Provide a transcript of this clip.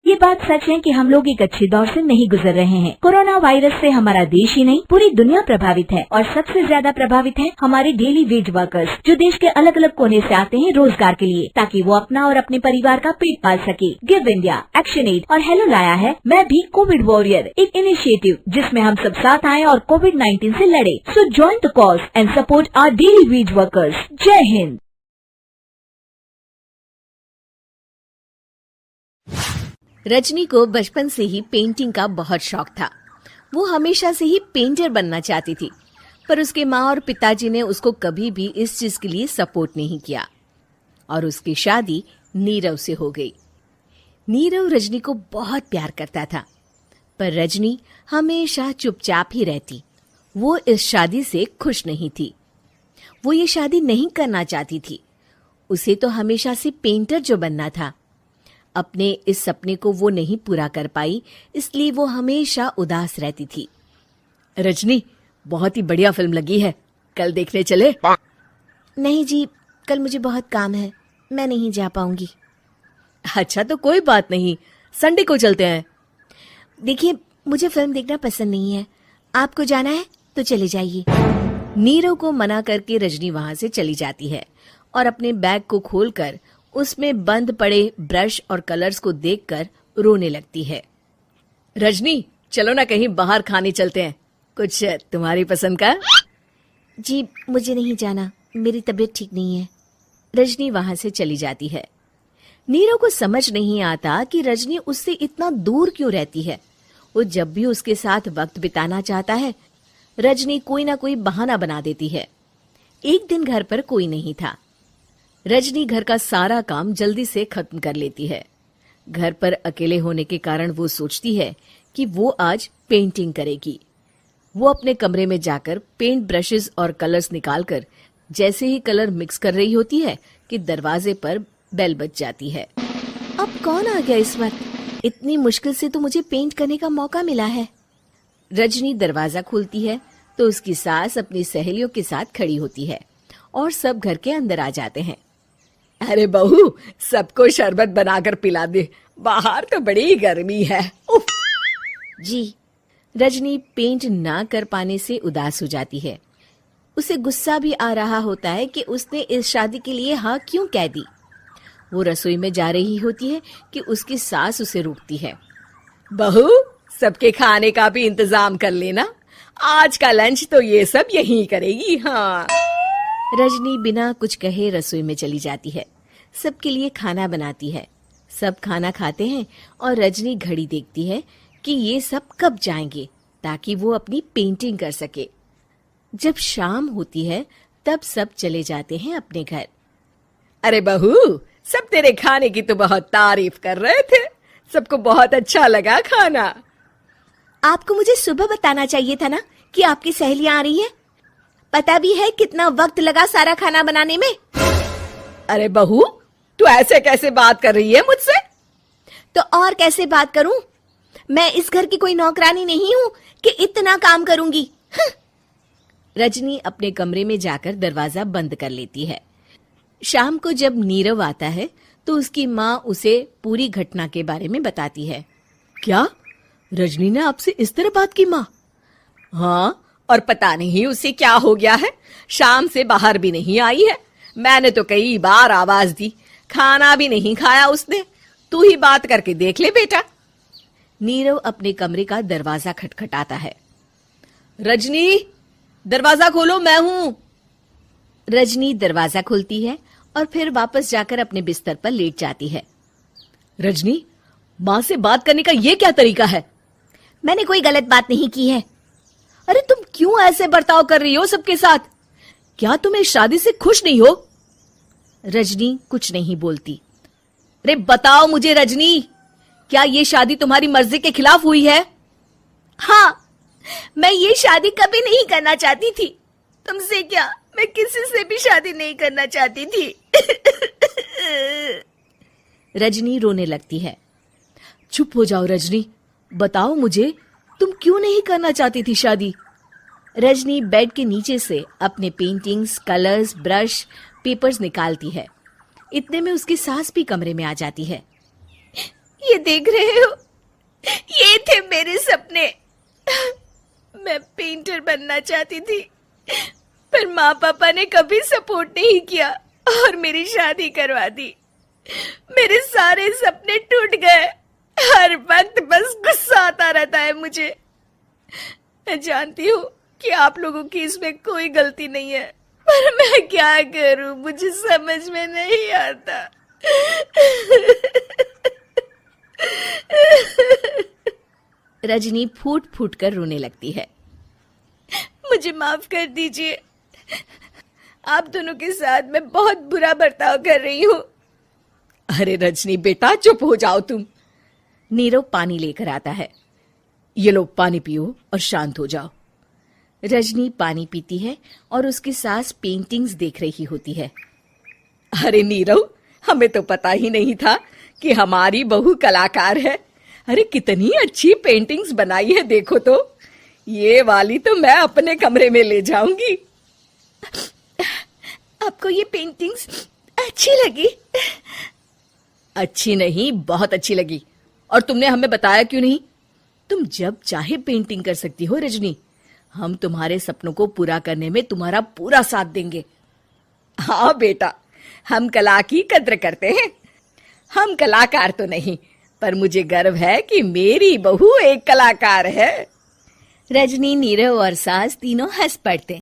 ये बात सच है कि हम लोग एक अच्छे दौर से नहीं गुजर रहे हैं। कोरोना वायरस से हमारा देश ही नहीं पूरी दुनिया प्रभावित है और सबसे ज्यादा प्रभावित है हमारे डेली वेज वर्कर्स, जो देश के अलग अलग कोने से आते हैं रोजगार के लिए, ताकि वो अपना और अपने परिवार का पेट पाल सके। गिव इंडिया, एक्शन एड और हेलो लाया है मैं भी कोविड वॉरियर, एक इनिशिएटिव जिसमें हम सब साथ आए और कोविड-19 से लड़े। So join the cause and support our daily wage workers. जय हिंद। रजनी को बचपन से ही पेंटिंग का बहुत शौक था। वो हमेशा से ही पेंटर बनना चाहती थी, पर उसके माँ और पिताजी ने उसको कभी भी इस चीज के लिए सपोर्ट नहीं किया और उसकी शादी नीरव से हो गई। नीरव रजनी को बहुत प्यार करता था, पर रजनी हमेशा चुपचाप ही रहती। वो इस शादी से खुश नहीं थी। वो ये शादी नहीं करना चाहती थी। उसे तो हमेशा से पेंटर जो बनना था। अपने इस सपने को वो नहीं पूरा कर पाई, इसलिए वो हमेशा उदास रहती थी। रजनी, बहुत ही बढ़िया फिल्म लगी है, कल देखने चले? नहीं जी, कल मुझे बहुत काम है, मैं नहीं जा पाऊंगी। अच्छा तो कोई बात नहीं, संडे को चलते हैं। देखिए, मुझे फिल्म देखना पसंद नहीं है। आपको जाना है तो चले जाइए। नीरव को मना करके रजनी वहां से चली जाती है और अपने बैग को खोलकर उसमें बंद पड़े ब्रश और कलर्स को देखकर रोने लगती है। रजनी, चलो ना कहीं बाहर खाने चलते हैं, कुछ तुम्हारी पसंद का। जी, मुझे नहीं जाना, मेरी तबीयत ठीक नहीं है। रजनी वहां से चली जाती है। नीरव को समझ नहीं आता कि रजनी उससे इतना दूर क्यों रहती है। वो जब भी उसके साथ वक्त बिताना चाहता है, रजनी कोई ना कोई बहाना बना देती है। एक दिन घर पर कोई नहीं था। रजनी घर का सारा काम जल्दी से खत्म कर लेती है। घर पर अकेले होने के कारण वो सोचती है कि वो आज पेंटिंग करेगी। वो अपने कमरे में जाकर पेंट ब्रशेस और कलर्स निकालकर जैसे ही कलर मिक्स कर रही होती है कि दरवाजे पर बेल बज जाती है। अब कौन आ गया इस वक्त? इतनी मुश्किल से तो मुझे पेंट करने का मौका मिला है। रजनी दरवाजा खोलती है तो उसकी सास अपनी सहेलियों के साथ खड़ी होती है और सब घर के अंदर आ जाते हैं। अरे बहू, सबको शरबत बनाकर पिला दे, बाहर तो बड़ी गर्मी है। उफ। जी। रजनी पेंट ना कर पाने से उदास हो जाती है। उसे गुस्सा भी आ रहा होता है कि उसने इस शादी के लिए हाँ क्यों कह दी। वो रसोई में जा रही होती है कि उसकी सास उसे रोकती है। बहू, सबके खाने का भी इंतजाम कर लेना, आज का लंच तो ये सब यहीं करेगी। हाँ। रजनी बिना कुछ कहे रसोई में चली जाती है। सबके लिए खाना बनाती है। सब खाना खाते हैं और रजनी घड़ी देखती है कि ये सब कब जाएंगे ताकि वो अपनी पेंटिंग कर सके। जब शाम होती है तब सब चले जाते हैं अपने घर। अरे बहू, सब तेरे खाने की तो बहुत तारीफ कर रहे थे, सबको बहुत अच्छा लगा खाना। आपको मुझे सुबह बताना चाहिए था ना कि आपकी सहेलियां आ रही हैं। पता भी है कितना वक्त लगा सारा खाना बनाने में। अरे बहू, तू ऐसे कैसे बात कर रही है मुझसे? तो और कैसे बात करूं? मैं इस घर की कोई नौकरानी नहीं हूं कि इतना काम करूंगी। रजनी अपने कमरे में जाकर दरवाजा बंद कर लेती है। शाम को जब नीरव आता है तो उसकी माँ उसे पूरी घटना के बारे में बताती है। क्या रजनी ने आपसे इस तरह बात की माँ? हाँ, और पता नहीं उसे क्या हो गया है, शाम से बाहर भी नहीं आई है। मैंने तो कई बार आवाज दी, खाना भी नहीं खाया उसने। तू ही बात करके देख ले बेटा। नीरव अपने कमरे का दरवाजा खटखटाता है। रजनी, दरवाजा खोलो, मैं हूं। रजनी दरवाजा खोलती है और फिर वापस जाकर अपने बिस्तर पर लेट जाती है। रजनी, माँ से बात करने का ये क्या तरीका है? मैंने कोई गलत बात नहीं की है। अरे तुम क्यों ऐसे बर्ताव कर रही हो सबके साथ? क्या तुम इस शादी से खुश नहीं हो? रजनी कुछ नहीं बोलती। अरे बताओ मुझे रजनी, क्या ये शादी तुम्हारी मर्जी के खिलाफ हुई है? हाँ, मैं ये शादी कभी नहीं करना चाहती थी। तुमसे क्या, मैं किसी से भी शादी नहीं करना चाहती थी। रजनी रोने लगती है। चुप हो जाओ रजनी, बताओ मुझे, तुम क्यों नहीं करना चाहती थी शादी? रजनी बेड के नीचे से अपने पेंटिंग्स, कलर्स, ब्रश, पेपर्स निकालती है। इतने में उसकी सास भी कमरे में आ जाती है। ये देख रहे हो, ये थे मेरे सपने। मैं पेंटर बनना चाहती थी, पर माँ पापा ने कभी सपोर्ट नहीं किया और मेरी शादी करवा दी। मेरे सारे सपने टूट गए। हर वक्त बस गुस्सा आता रहता है मुझे। मैं जानती हूँ कि आप लोगों की इसमें कोई गलती नहीं है, पर मैं क्या करूं, मुझे समझ में नहीं आता। रजनी फूट फूट कर रोने लगती है। मुझे माफ कर दीजिए, आप दोनों के साथ मैं बहुत बुरा बर्ताव कर रही हूँ। अरे रजनी बेटा, चुप हो जाओ तुम। नीरव पानी लेकर आता है। ये लो पानी पियो और शांत हो जाओ। रजनी पानी पीती है और उसकी सास पेंटिंग्स देख रही होती है। अरे नीरव, हमें तो पता ही नहीं था कि हमारी बहू कलाकार है। अरे कितनी अच्छी पेंटिंग्स बनाई है, देखो तो। ये वाली तो मैं अपने कमरे में ले जाऊंगी। आपको ये पेंटिंग्स अच्छी लगी? अच्छी नहीं, बहुत अच्छी लगी। और तुमने हमें बताया क्यों नहीं? तुम जब चाहे पेंटिंग कर सकती हो रजनी। हम तुम्हारे सपनों को पूरा करने में तुम्हारा पूरा साथ देंगे। हाँ बेटा, हम कला की कद्र करते हैं। हम कलाकार तो नहीं, पर मुझे गर्व है कि मेरी बहू एक कलाकार है। रजनी, नीरव और सास तीनों हंस पड़ते।